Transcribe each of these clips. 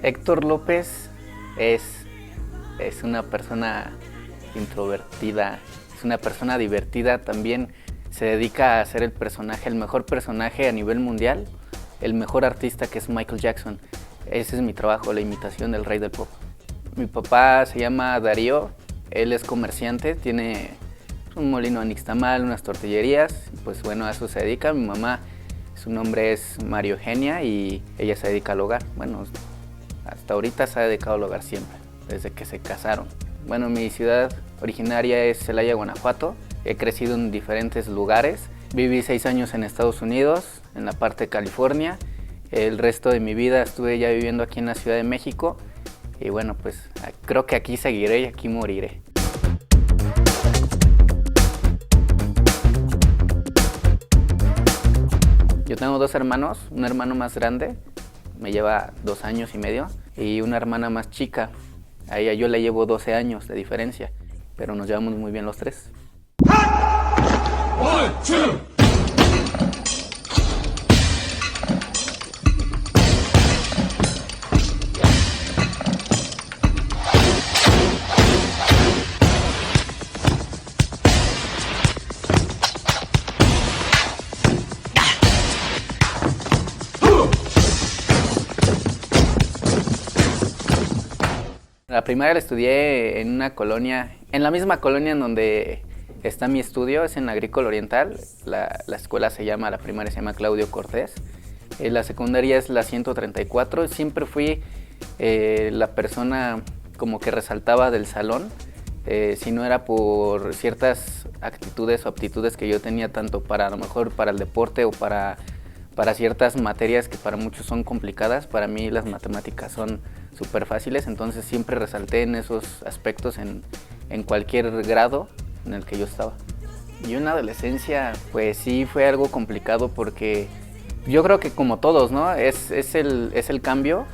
Héctor López es una persona introvertida, es una persona divertida, también se dedica a hacer el personaje, el mejor personaje a nivel mundial, el mejor artista que es Michael Jackson. Ese es mi trabajo, la imitación del rey del pop. Mi papá se llama Darío, él es comerciante, tiene un molino de nixtamal, unas tortillerías, pues bueno, a eso se dedica. Mi mamá, su nombre es María Eugenia y ella se dedica al hogar. Bueno, hasta ahorita se ha dedicado al hogar siempre, desde que se casaron. Bueno, mi ciudad originaria es Celaya, Guanajuato. He crecido en diferentes lugares. Viví 6 años en Estados Unidos, en la parte de California. El resto de mi vida estuve ya viviendo aquí en la Ciudad de México. Y bueno, pues creo que aquí seguiré y aquí moriré. Yo tengo 2 hermanos, un hermano más grande, me lleva 2 años y medio, y una hermana más chica. A ella yo le llevo 12 años de diferencia, pero nos llevamos muy bien los 3. One, two. La primaria la estudié en una colonia, en la misma colonia en donde está mi estudio, es en Agrícola Oriental. La escuela la primaria se llama Claudio Cortés. La secundaria es la 134. Siempre fui la persona como que resaltaba del salón, si no era por ciertas actitudes o aptitudes que yo tenía, tanto para a lo mejor para el deporte o para ciertas materias que para muchos son complicadas. Para mí las matemáticas son súper fáciles, entonces siempre resalté en esos aspectos en cualquier grado en el que yo estaba. Y en la adolescencia pues sí fue algo complicado porque yo creo que como todos, ¿no? Es el cambio,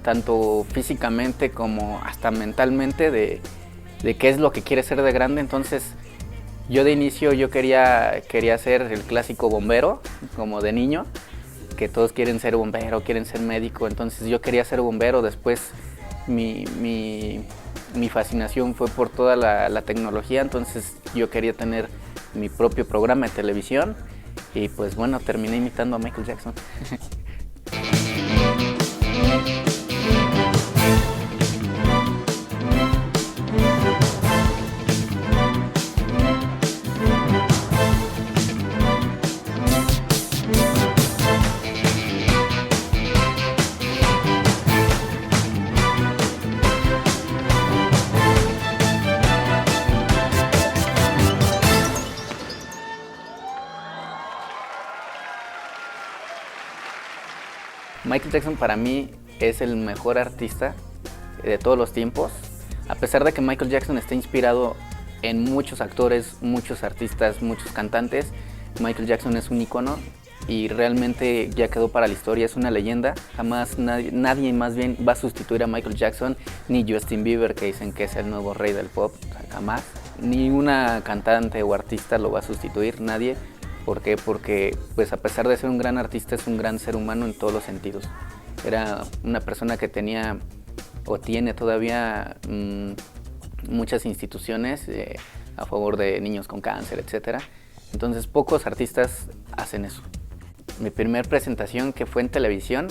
tanto físicamente como hasta mentalmente de qué es lo que quieres ser de grande. Entonces yo de inicio yo quería ser el clásico bombero, como de niño, que todos quieren ser bombero, quieren ser médico. Entonces yo quería ser bombero. Después mi fascinación fue por toda la tecnología, entonces yo quería tener mi propio programa de televisión y pues bueno, terminé imitando a Michael Jackson. Michael Jackson para mí es el mejor artista de todos los tiempos. A pesar de que Michael Jackson está inspirado en muchos actores, muchos artistas, muchos cantantes, Michael Jackson es un ícono y realmente ya quedó para la historia, es una leyenda. Jamás nadie más bien va a sustituir a Michael Jackson, ni Justin Bieber, que dicen que es el nuevo rey del pop, o sea, jamás. Ni una cantante o artista lo va a sustituir, nadie. ¿Por qué? Porque pues a pesar de ser un gran artista, es un gran ser humano en todos los sentidos. Era una persona que tenía o tiene todavía muchas instituciones a favor de niños con cáncer, etc. Entonces pocos artistas hacen eso. Mi primer presentación, que fue en televisión,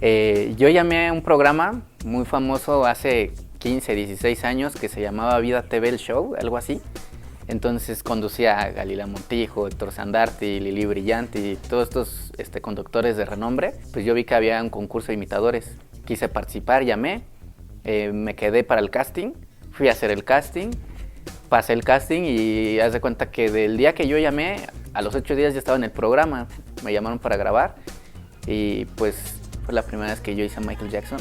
yo llamé a un programa muy famoso hace 15, 16 años que se llamaba Vida TV el Show, algo así. Entonces conducía a Galila Montijo, Héctor Sandarti, Lili Brillanti y todos estos conductores de renombre. Pues yo vi que había un concurso de imitadores. Quise participar, llamé, me quedé para el casting, fui a hacer el casting, pasé el casting y haz de cuenta que del día que yo llamé, a los 8 días ya estaba en el programa. Me llamaron para grabar y pues fue la primera vez que yo hice a Michael Jackson.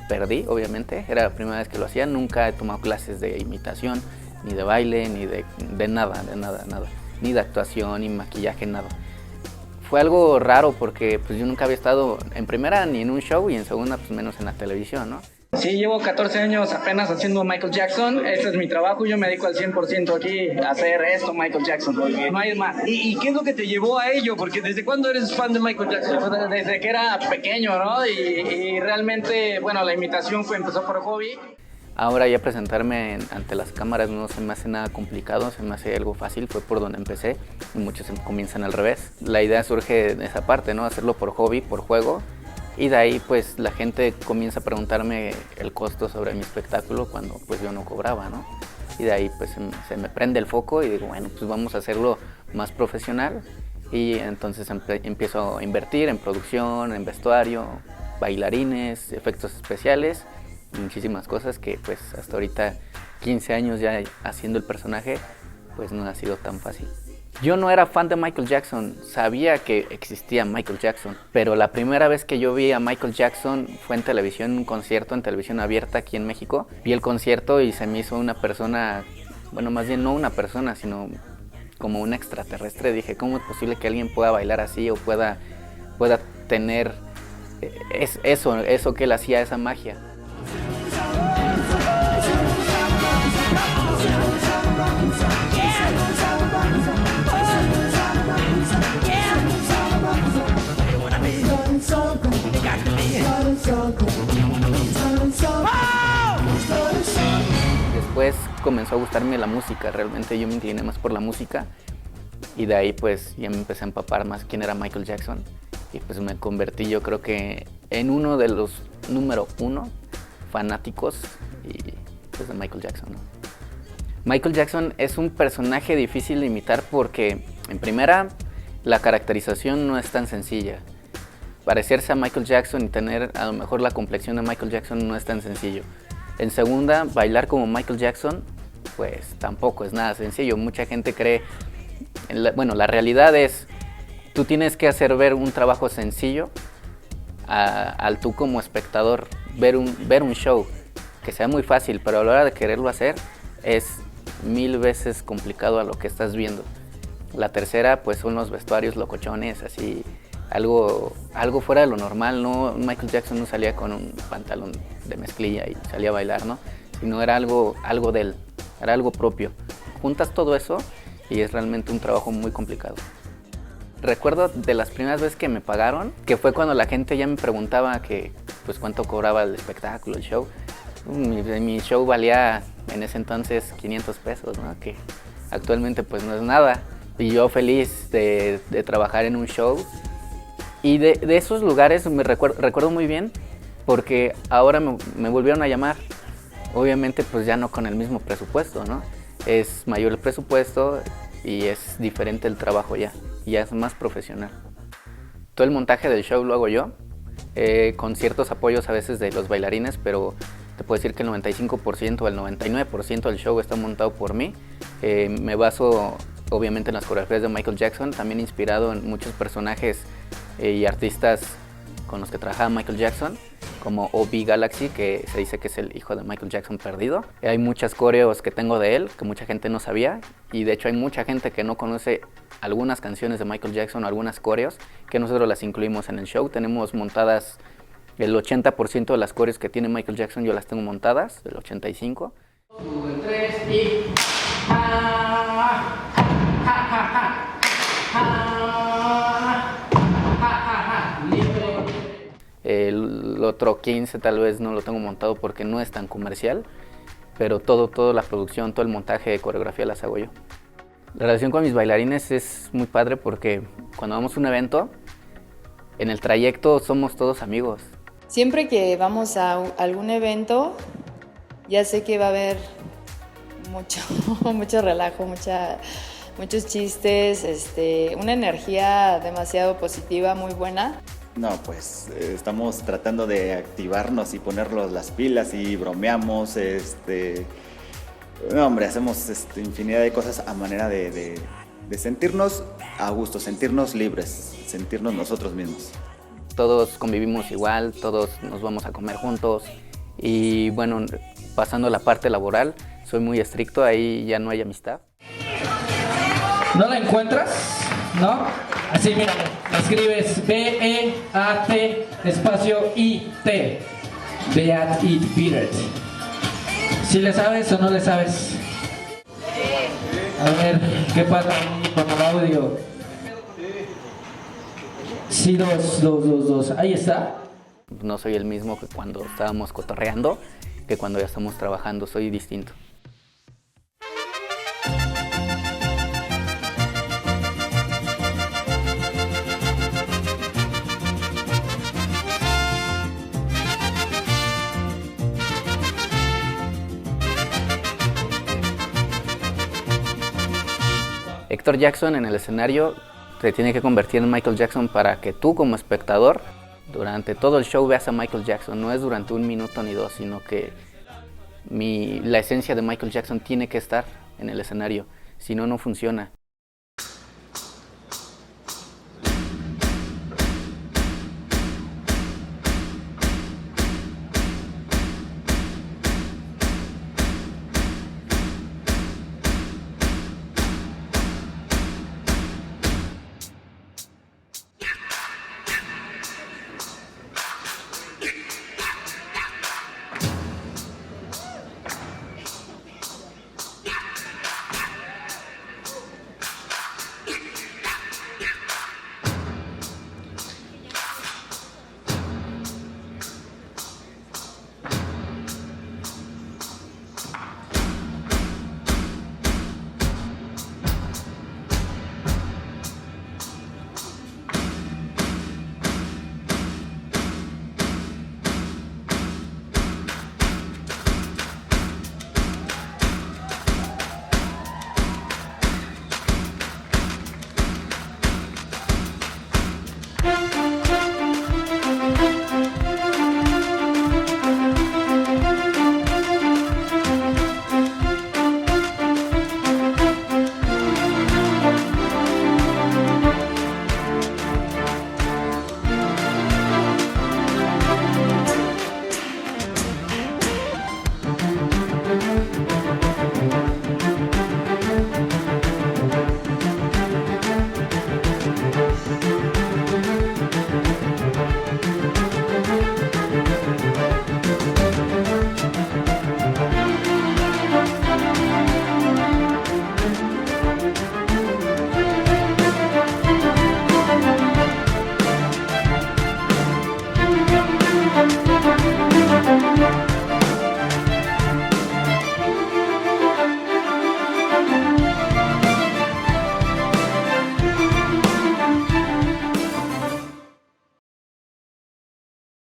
Perdí, obviamente, era la primera vez que lo hacía, nunca he tomado clases de imitación, ni de baile, ni de nada, nada, ni de actuación, ni maquillaje, nada. Fue algo raro porque pues yo nunca había estado en primera ni en un show y en segunda pues menos en la televisión, ¿no? Sí, llevo 14 años apenas haciendo Michael Jackson. Este es mi trabajo. Yo me dedico al 100% aquí a hacer esto, Michael Jackson. No hay más. ¿Y qué es lo que te llevó a ello? Porque ¿desde cuándo eres fan de Michael Jackson? Desde que era pequeño, ¿no? Y realmente, bueno, la imitación empezó por hobby. Ahora ya presentarme ante las cámaras no se me hace nada complicado, se me hace algo fácil, fue por donde empecé y muchos comienzan al revés. La idea surge de esa parte, ¿no? Hacerlo por hobby, por juego, y de ahí pues la gente comienza a preguntarme el costo sobre mi espectáculo cuando pues yo no cobraba, ¿no? Y de ahí pues se me prende el foco y digo, bueno, pues vamos a hacerlo más profesional, y entonces empiezo a invertir en producción, en vestuario, bailarines, efectos especiales, muchísimas cosas que pues hasta ahorita 15 años ya haciendo el personaje pues no ha sido tan fácil. Yo no era fan de Michael Jackson, sabía que existía Michael Jackson, pero la primera vez que yo vi a Michael Jackson fue en televisión, un concierto en televisión abierta aquí en México. Vi el concierto y se me hizo una persona, bueno, más bien no una persona, sino como un extraterrestre. Dije, ¿cómo es posible que alguien pueda bailar así o pueda tener eso que él hacía, esa magia? Después comenzó a gustarme la música, realmente yo me incliné más por la música y de ahí pues ya me empecé a empapar más quién era Michael Jackson y pues me convertí, yo creo que en uno de los número 1 fanáticos y pues de Michael Jackson, ¿no? Michael Jackson es un personaje difícil de imitar porque en primera la caracterización no es tan sencilla. Parecerse a Michael Jackson y tener a lo mejor la complexión de Michael Jackson no es tan sencillo. En segunda, bailar como Michael Jackson, pues tampoco es nada sencillo. Mucha gente cree, bueno, la realidad es, tú tienes que hacer ver un trabajo sencillo al tú como espectador, ver un show, que sea muy fácil, pero a la hora de quererlo hacer es 1000 veces complicado a lo que estás viendo. La tercera, pues son los vestuarios locochones, así, algo fuera de lo normal, ¿no? Michael Jackson no salía con un pantalón de mezclilla y salía a bailar, ¿no? Sino era algo de él, era algo propio. Juntas todo eso y es realmente un trabajo muy complicado. Recuerdo de las primeras veces que me pagaron, que fue cuando la gente ya me preguntaba que, pues, cuánto cobraba el espectáculo, el show. Mi show valía en ese entonces 500 pesos, ¿no? Que actualmente pues no es nada. Y yo feliz de trabajar en un show. Y de esos lugares me recuerdo muy bien porque ahora me volvieron a llamar. Obviamente pues ya no con el mismo presupuesto, ¿no? Es mayor el presupuesto y es diferente el trabajo ya es más profesional. Todo el montaje del show lo hago yo, con ciertos apoyos a veces de los bailarines, pero te puedo decir que el 95% o el 99% del show está montado por mí. Me baso obviamente en las coreografías de Michael Jackson, también inspirado en muchos personajes y artistas con los que trabajaba Michael Jackson, como O.B. Galaxy, que se dice que es el hijo de Michael Jackson perdido. Hay muchas coreos que tengo de él, que mucha gente no sabía, y de hecho hay mucha gente que no conoce algunas canciones de Michael Jackson o algunas coreos, que nosotros las incluimos en el show. Tenemos montadas el 80% de las coreos que tiene Michael Jackson, yo las tengo montadas, el 85%. 3 y... El otro 15 tal vez no lo tengo montado porque no es tan comercial, pero toda la producción, todo el montaje de coreografía las hago yo. La relación con mis bailarines es muy padre porque cuando vamos a un evento, en el trayecto somos todos amigos. Siempre que vamos a algún evento, ya sé que va a haber mucho relajo, muchos chistes, una energía demasiado positiva, muy buena. No, pues estamos tratando de activarnos y ponernos las pilas y bromeamos, no, hombre, hacemos infinidad de cosas a manera de sentirnos a gusto, sentirnos libres, sentirnos nosotros mismos. Todos convivimos igual, todos nos vamos a comer juntos y bueno, pasando la parte laboral, soy muy estricto, ahí ya no hay amistad. ¿No la encuentras? ¿No? Así, mírame. Escribes B-E-A-T espacio I-T. Beat It Beat. ¿Sí le sabes o no le sabes? A ver, ¿qué pasa con el audio? Sí, dos. Ahí está. No soy el mismo que cuando estábamos cotorreando, que cuando ya estamos trabajando, soy distinto. Héctor Jackson en el escenario se tiene que convertir en Michael Jackson para que tú como espectador durante todo el show veas a Michael Jackson. No es durante 1 minuto ni 2, sino que la esencia de Michael Jackson tiene que estar en el escenario, si no, no funciona.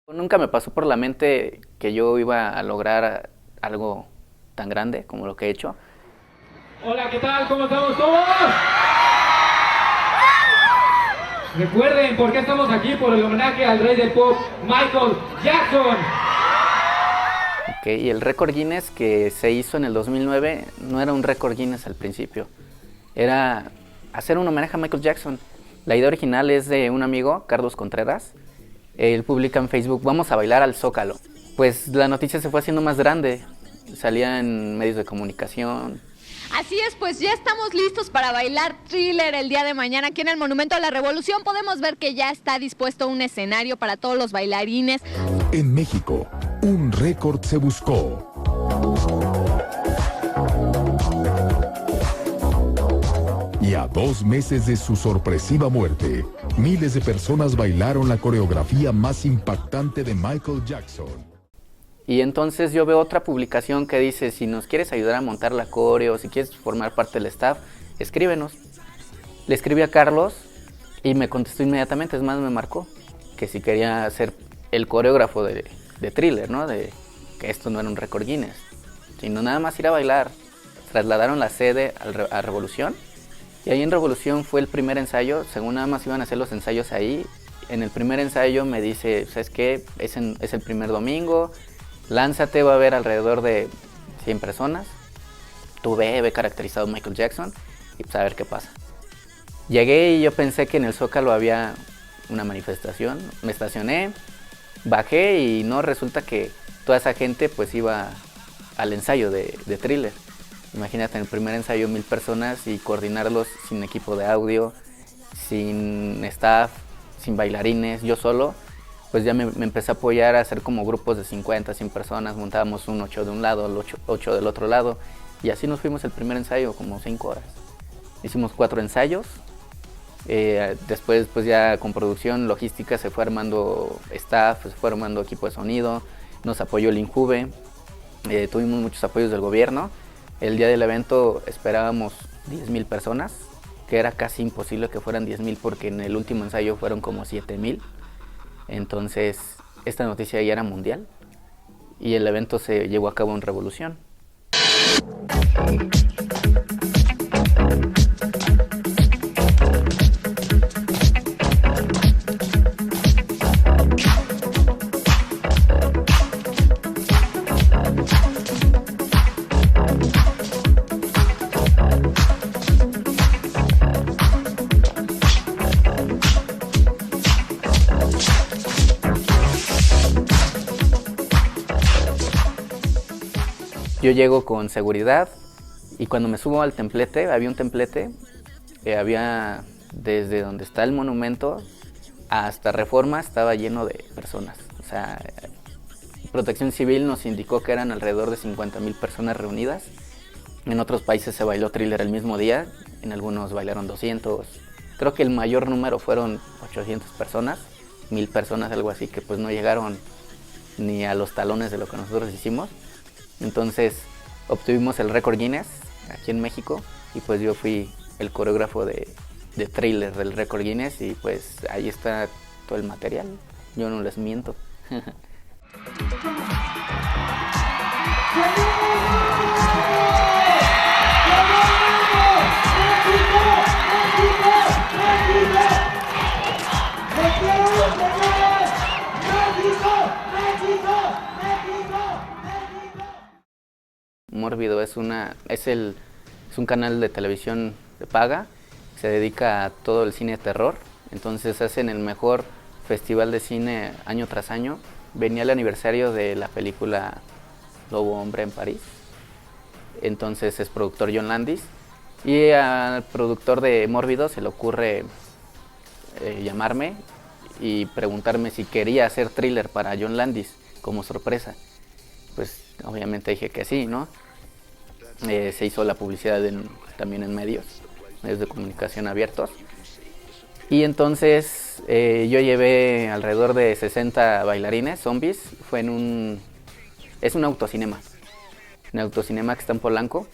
Nunca me pasó por la mente que yo iba a lograr algo tan grande como lo que he hecho. Hola, ¿qué tal? ¿Cómo estamos todos? Recuerden por qué estamos aquí, por el homenaje al rey del pop, Michael Jackson. Y el récord Guinness que se hizo en el 2009 no era un récord Guinness al principio, era hacer un homenaje a Michael Jackson. La idea original es de un amigo, Carlos Contreras. Él publica en Facebook, vamos a bailar al Zócalo. Pues la noticia se fue haciendo más grande, salía en medios de comunicación. Así es, pues ya estamos listos para bailar Thriller el día de mañana aquí en el Monumento a la Revolución. Podemos ver que ya está dispuesto un escenario para todos los bailarines. En México, un récord se buscó. Y a 2 meses de su sorpresiva muerte, miles de personas bailaron la coreografía más impactante de Michael Jackson. Y entonces yo veo otra publicación que dice, si nos quieres ayudar a montar la coreo, si quieres formar parte del staff, escríbenos. Le escribí a Carlos y me contestó inmediatamente, es más, me marcó que si quería ser el coreógrafo de Thriller, ¿no? De que esto no era un récord Guinness, sino nada más ir a bailar. Trasladaron la sede a Revolución. Y ahí en Revolución fue el primer ensayo, según nada más iban a hacer los ensayos ahí. En el primer ensayo me dice, ¿sabes qué? Es el primer domingo, lánzate, va a haber alrededor de 100 personas. Tú ve caracterizado Michael Jackson y pues a ver qué pasa. Llegué y yo pensé que en el Zócalo había una manifestación, me estacioné, bajé y no, resulta que toda esa gente pues iba al ensayo de Thriller. Imagínate, en el primer ensayo 1000 personas y coordinarlos sin equipo de audio, sin staff, sin bailarines, yo solo, pues ya me empecé a apoyar a hacer como grupos de 50, 100 personas, montábamos un 8 de un lado, el 8 del otro lado, y así nos fuimos el primer ensayo, como 5 horas. Hicimos 4 ensayos, después pues ya con producción, logística, se fue armando staff, se fue armando equipo de sonido, nos apoyó el Injuve, tuvimos muchos apoyos del gobierno. El día del evento esperábamos 10,000 personas, que era casi imposible que fueran 10,000 porque en el último ensayo fueron como 7,000. Entonces esta noticia ya era mundial y el evento se llevó a cabo en Revolución. Yo llego con seguridad y cuando me subo al templete, había un templete, había desde donde está el monumento hasta Reforma, estaba lleno de personas. O sea, Protección Civil nos indicó que eran alrededor de 50,000 personas reunidas. En otros países se bailó Thriller el mismo día, en algunos bailaron 200. Creo que el mayor número fueron 800 personas, 1,000 personas, algo así, que pues no llegaron ni a los talones de lo que nosotros hicimos. Entonces obtuvimos el récord Guinness aquí en México y pues yo fui el coreógrafo de Thriller del récord Guinness y pues ahí está todo el material, yo no les miento. Mórbido es un canal de televisión de paga, se dedica a todo el cine de terror, entonces hacen el mejor festival de cine año tras año. Venía el aniversario de la película Lobo Hombre en París, entonces es productor John Landis y al productor de Mórbido se le ocurre llamarme y preguntarme si quería hacer Thriller para John Landis como sorpresa. Pues obviamente dije que sí, ¿no? Se hizo la publicidad también en medios de comunicación abiertos. Y entonces yo llevé alrededor de 60 bailarines, zombies. Es un autocinema que está en Polanco.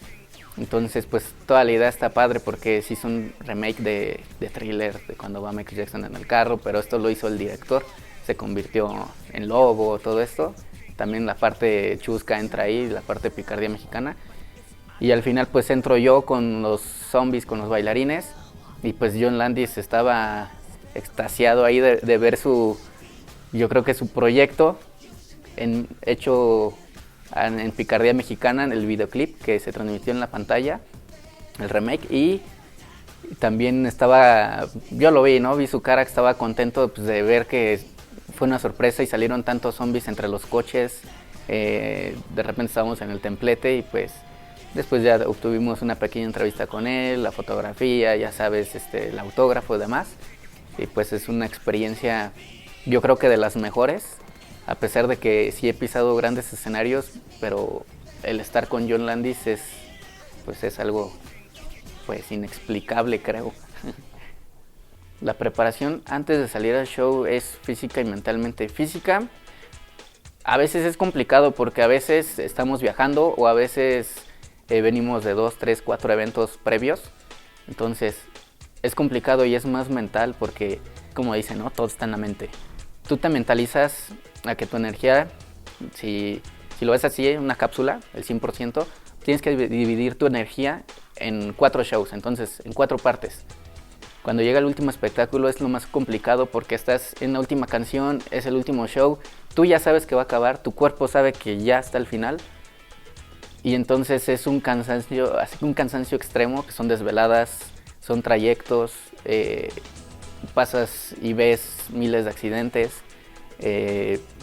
Entonces pues toda la idea está padre porque se hizo un remake de Thriller, de cuando va Michael Jackson en el carro, pero esto lo hizo el director, se convirtió en lobo, todo esto. También la parte chusca entra ahí, la parte de picardía mexicana. Y al final pues entro yo con los zombies, con los bailarines. Y pues John Landis estaba extasiado ahí de ver yo creo que su proyecto hecho en picardía mexicana, en el videoclip que se transmitió en la pantalla, el remake. Y también yo lo vi, ¿no? Vi su cara que estaba contento pues, de ver que fue una sorpresa y salieron tantos zombies entre los coches. De repente estábamos en el templete y pues después ya obtuvimos una pequeña entrevista con él, la fotografía, ya sabes, el autógrafo y demás. Y pues es una experiencia, yo creo que de las mejores, a pesar de que sí he pisado grandes escenarios, pero el estar con John Landis es algo pues inexplicable, creo. La preparación antes de salir al show es física y mentalmente. Física, a veces es complicado porque a veces estamos viajando o a veces venimos de 2, 3, 4 eventos previos. Entonces es complicado y es más mental porque, como dicen, ¿no? Todo está en la mente. Tú te mentalizas a que tu energía, si lo ves así, una cápsula, el 100%, tienes que dividir tu energía en 4 shows, entonces en 4 partes. Cuando llega el último espectáculo es lo más complicado porque estás en la última canción, es el último show, tú ya sabes que va a acabar, tu cuerpo sabe que ya está al final y entonces es un cansancio extremo, que son desveladas, son trayectos, pasas y ves miles de accidentes,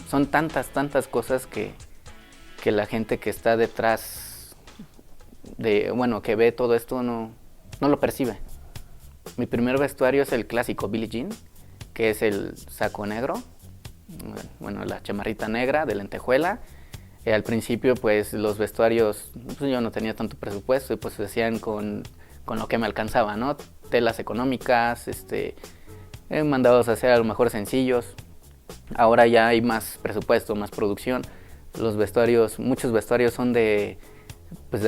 son tantas cosas que la gente que está detrás que ve todo esto no lo percibe. Mi primer vestuario es el clásico Billie Jean, que es el saco negro, bueno, la chamarrita negra de lentejuela. Al principio pues los vestuarios, pues yo no tenía tanto presupuesto y pues se hacían con lo que me alcanzaba, ¿no? Telas económicas, mandados a hacer a lo mejor sencillos. Ahora ya hay más presupuesto, más producción. Los vestuarios, muchos vestuarios son de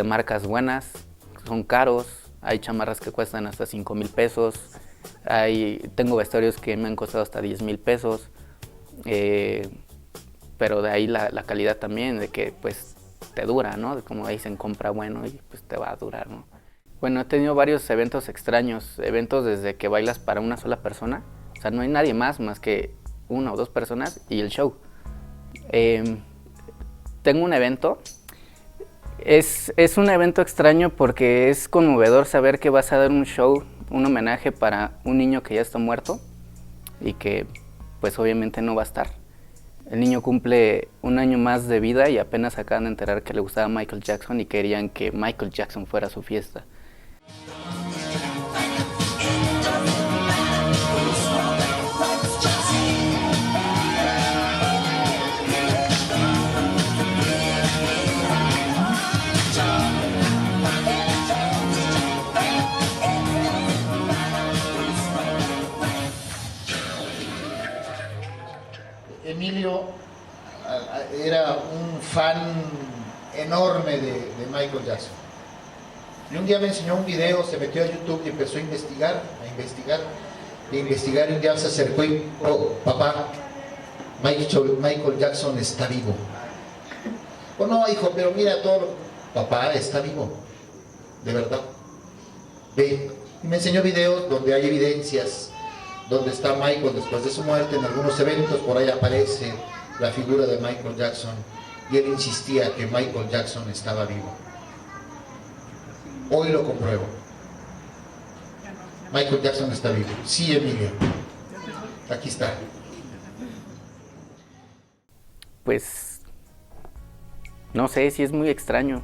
marcas buenas, son caros. Hay chamarras que cuestan hasta 5,000 pesos. Tengo vestuarios que me han costado hasta 10,000 pesos. Pero de ahí la calidad también, de que pues te dura, ¿no? Como dicen, compra bueno y pues te va a durar, ¿no? Bueno, he tenido varios eventos extraños, eventos desde que bailas para una sola persona, o sea, no hay nadie más que una o dos personas y el show. Tengo un evento, es un evento extraño porque es conmovedor saber que vas a dar un show, un homenaje para un niño que ya está muerto y que pues obviamente no va a estar. El niño cumple un año más de vida y apenas acaban de enterar que le gustaba Michael Jackson y querían que Michael Jackson fuera su fiesta. Emilio era un fan enorme de Michael Jackson. Y un día me enseñó un video, se metió a YouTube y empezó a investigar, y un día se acercó y dijo: papá, Michael Jackson está vivo. Oh no, hijo, pero mira papá está vivo, de verdad. Ve, y me enseñó videos donde hay evidencias, donde está Michael después de su muerte, en algunos eventos por ahí aparece la figura de Michael Jackson, y él insistía que Michael Jackson estaba vivo. Hoy lo compruebo. Michael Jackson está vivo. Sí, Emilio. Aquí está. Pues no sé, si es muy extraño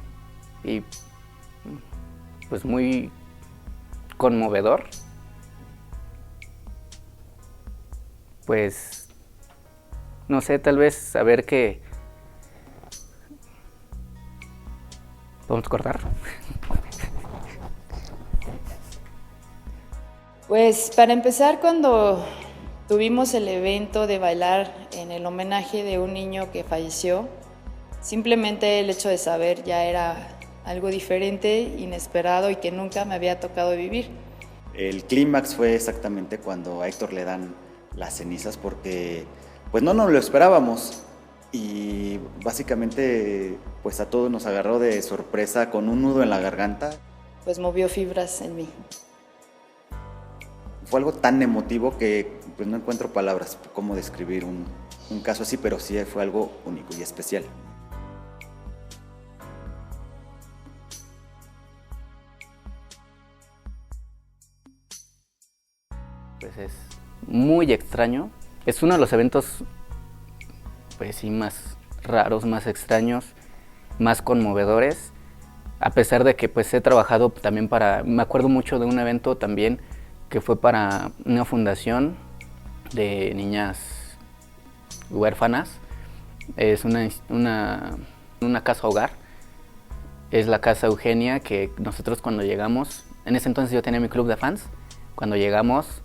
y pues muy conmovedor. Pues no sé, tal vez saber que ¿podemos cortar? Pues para empezar, cuando tuvimos el evento de bailar en el homenaje de un niño que falleció, simplemente el hecho de saber ya era algo diferente, inesperado y que nunca me había tocado vivir. El clímax fue exactamente cuando a Héctor le dan las cenizas, porque pues no nos lo esperábamos y básicamente pues a todos nos agarró de sorpresa con un nudo en la garganta. Pues movió fibras en mí. Fue algo tan emotivo que pues no encuentro palabras cómo describir un caso así, pero sí fue algo único y especial. Pues es muy extraño. Es uno de los eventos, pues sí, más raros, más extraños, más conmovedores. A pesar de que pues he trabajado también me acuerdo mucho de un evento también que fue para una fundación de niñas huérfanas. Es una casa hogar. Es la Casa Eugenia, que nosotros cuando llegamos, en ese entonces yo tenía mi club de fans, cuando llegamos,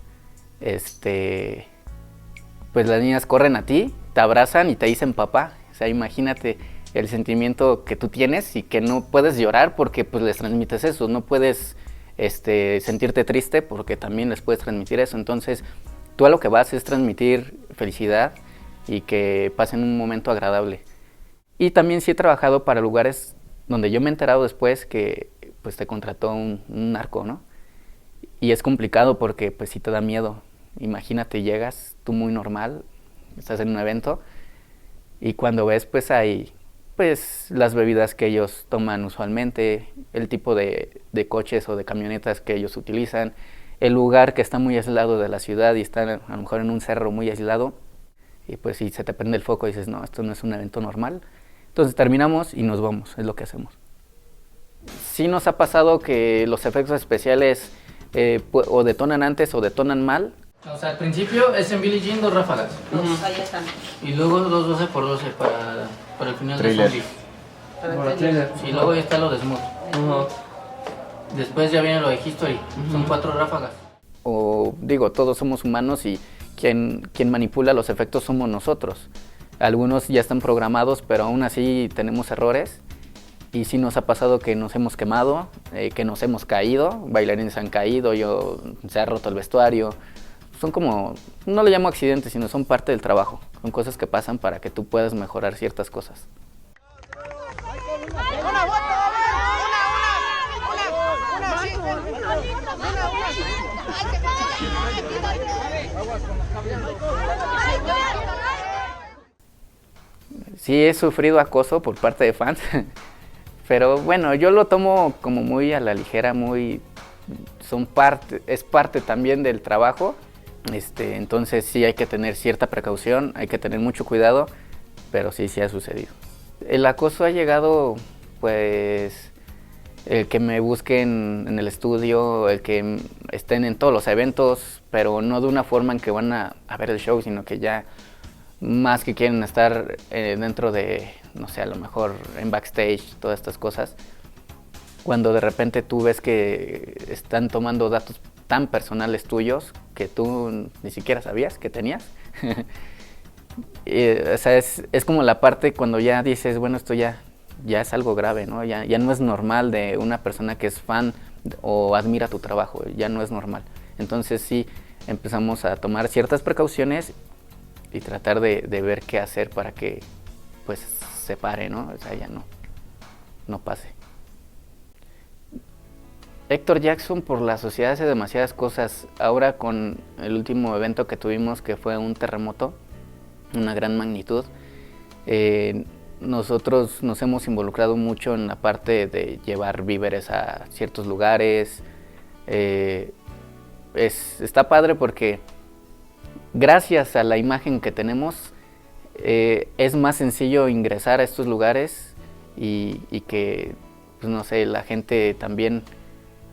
pues las niñas corren a ti, te abrazan y te dicen papá. O sea, imagínate el sentimiento que tú tienes y que no puedes llorar porque pues les transmites eso, no puedes sentirte triste porque también les puedes transmitir eso. Entonces tú a lo que vas es transmitir felicidad y que pasen un momento agradable. Y también sí he trabajado para lugares donde yo me he enterado después que pues te contrató un narco, ¿no? Y es complicado porque pues sí te da miedo. Imagínate, llegas tú muy normal, estás en un evento y cuando ves pues hay pues las bebidas que ellos toman usualmente, el tipo de coches o de camionetas que ellos utilizan, el lugar que está muy aislado de la ciudad y está a lo mejor en un cerro muy aislado, y pues si se te prende el foco y dices, no, esto no es un evento normal. Entonces terminamos y nos vamos, es lo que hacemos. Sí nos ha pasado que los efectos especiales o detonan antes o detonan mal. O sea, al principio es en Billie Jean 2 ráfagas. Ahí están. Y luego 2 12 por 12 para el final Thriller. de Zombie. Para trailer. Y luego ya está lo de Smooth. Después ya viene lo de History. Son 4 ráfagas. O digo, todos somos humanos y quien manipula los efectos somos nosotros. Algunos ya están programados, pero aún así tenemos errores. Y sí nos ha pasado que nos hemos quemado, que nos hemos caído, bailarines han caído, se ha roto el vestuario. Son como, no le llamo accidentes, sino son parte del trabajo. Son cosas que pasan para que tú puedas mejorar ciertas cosas. Sí he sufrido acoso por parte de fans, pero bueno, yo lo tomo como muy a la ligera, es parte también del trabajo. Entonces sí hay que tener cierta precaución, hay que tener mucho cuidado, pero sí ha sucedido. El acoso ha llegado, pues, el que me busquen en el estudio, el que estén en todos los eventos, pero no de una forma en que van a ver el show, sino que ya más que quieren estar dentro de, no sé, a lo mejor en backstage, todas estas cosas. Cuando de repente tú ves que están tomando datos tan personales tuyos que tú ni siquiera sabías que tenías. O sea, es como la parte cuando ya dices, bueno, esto ya es algo grave, ¿no? Ya no es normal de una persona que es fan o admira tu trabajo, ya no es normal. Entonces sí empezamos a tomar ciertas precauciones y tratar de ver qué hacer para que pues se pare, ¿no? O sea, ya no pase. Héctor Jackson por la sociedad hace demasiadas cosas. Ahora con el último evento que tuvimos, que fue un terremoto, una gran magnitud, nosotros nos hemos involucrado mucho en la parte de llevar víveres a ciertos lugares. Está padre porque gracias a la imagen que tenemos es más sencillo ingresar a estos lugares y que, pues no sé, la gente también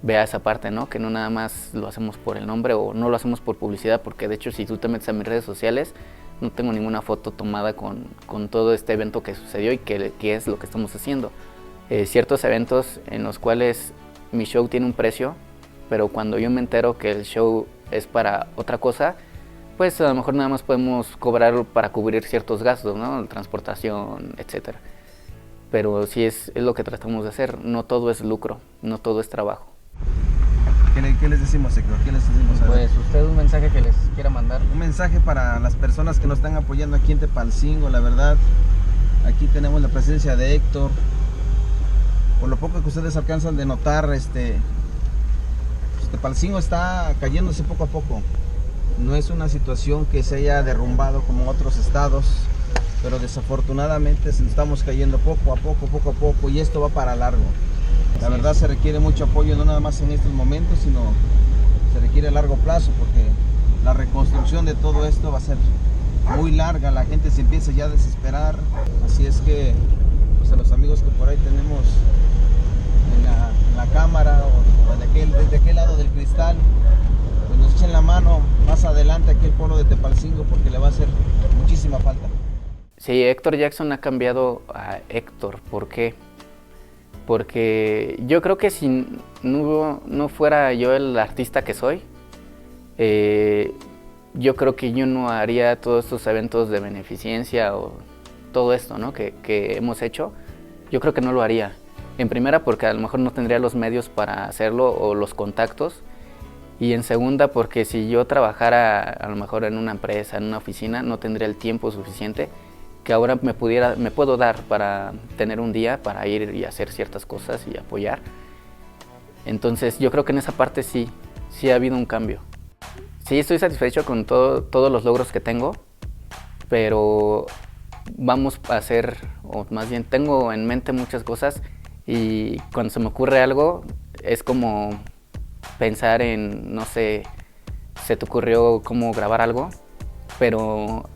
vea esa parte, ¿no? Que no nada más lo hacemos por el nombre o no lo hacemos por publicidad, porque de hecho si tú te metes a mis redes sociales no tengo ninguna foto tomada con todo este evento que sucedió y que es lo que estamos haciendo. Ciertos eventos en los cuales mi show tiene un precio, pero cuando yo me entero que el show es para otra cosa, pues a lo mejor nada más podemos cobrar para cubrir ciertos gastos, ¿no? Transportación, etcétera. Pero sí es lo que tratamos de hacer, no todo es lucro, no todo es trabajo. ¿Qué les decimos, Héctor? ¿Qué les decimos? Pues usted un mensaje que les quiera mandar. Un mensaje para las personas que nos están apoyando aquí en Tepalcingo, la verdad. Aquí tenemos la presencia de Héctor. Por lo poco que ustedes alcanzan de notar, pues Tepalcingo está cayéndose poco a poco. No es una situación que se haya derrumbado como otros estados, pero desafortunadamente estamos cayendo poco a poco, y esto va para largo. La verdad se requiere mucho apoyo, no nada más en estos momentos, sino se requiere a largo plazo, porque la reconstrucción de todo esto va a ser muy larga, la gente se empieza ya a desesperar. Así es que pues a los amigos que por ahí tenemos en la cámara o desde aquel lado del cristal, pues nos echen la mano más adelante aquí el pueblo de Tepalcingo, porque le va a hacer muchísima falta. Sí, Héctor Jackson ha cambiado a Héctor. ¿Por qué? Porque yo creo que si no fuera yo el artista que soy, yo creo que yo no haría todos estos eventos de beneficencia o todo esto, ¿no? que hemos hecho. Yo creo que no lo haría. En primera, porque a lo mejor no tendría los medios para hacerlo o los contactos. Y en segunda, porque si yo trabajara a lo mejor en una empresa, en una oficina, no tendría el tiempo suficiente que ahora me puedo dar para tener un día para ir y hacer ciertas cosas y apoyar. Entonces yo creo que en esa parte sí ha habido un cambio. Sí estoy satisfecho con todos los logros que tengo, pero vamos a hacer, o más bien tengo en mente muchas cosas, y cuando se me ocurre algo es como pensar en, no sé, se te ocurrió cómo grabar algo, pero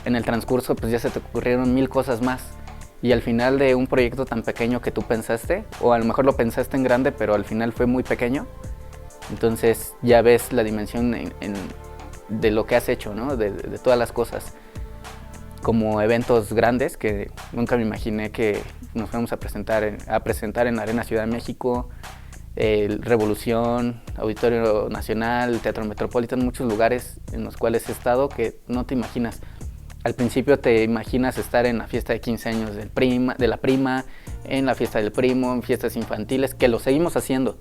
en el transcurso pues ya se te ocurrieron 1000 cosas más, y al final de un proyecto tan pequeño que tú pensaste, o a lo mejor lo pensaste en grande pero al final fue muy pequeño, entonces ya ves la dimensión de lo que has hecho, ¿no? De todas las cosas. Como eventos grandes que nunca me imaginé que nos fuéramos a presentar en la Arena Ciudad de México, Revolución, Auditorio Nacional, Teatro Metropolitan, muchos lugares en los cuales he estado que no te imaginas. Al principio te imaginas estar en la fiesta de 15 años de la prima, en la fiesta del primo, en fiestas infantiles, que lo seguimos haciendo.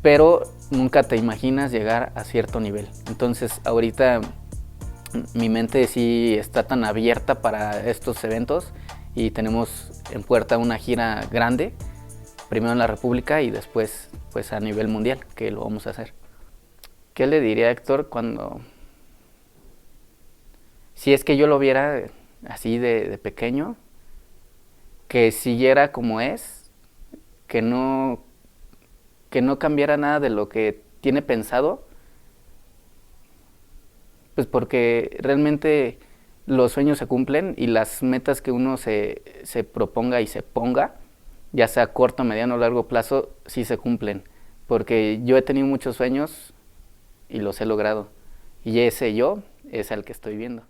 Pero nunca te imaginas llegar a cierto nivel. Entonces ahorita mi mente sí está tan abierta para estos eventos y tenemos en puerta una gira grande, primero en la República y después pues a nivel mundial, que lo vamos a hacer. ¿Qué le diría a Héctor cuando... Si es que yo lo viera así de pequeño, que siguiera como es, que no cambiara nada de lo que tiene pensado, pues porque realmente los sueños se cumplen y las metas que uno se proponga y se ponga, ya sea corto, mediano o largo plazo, sí se cumplen. Porque yo he tenido muchos sueños y los he logrado. Y ese yo es el que estoy viendo.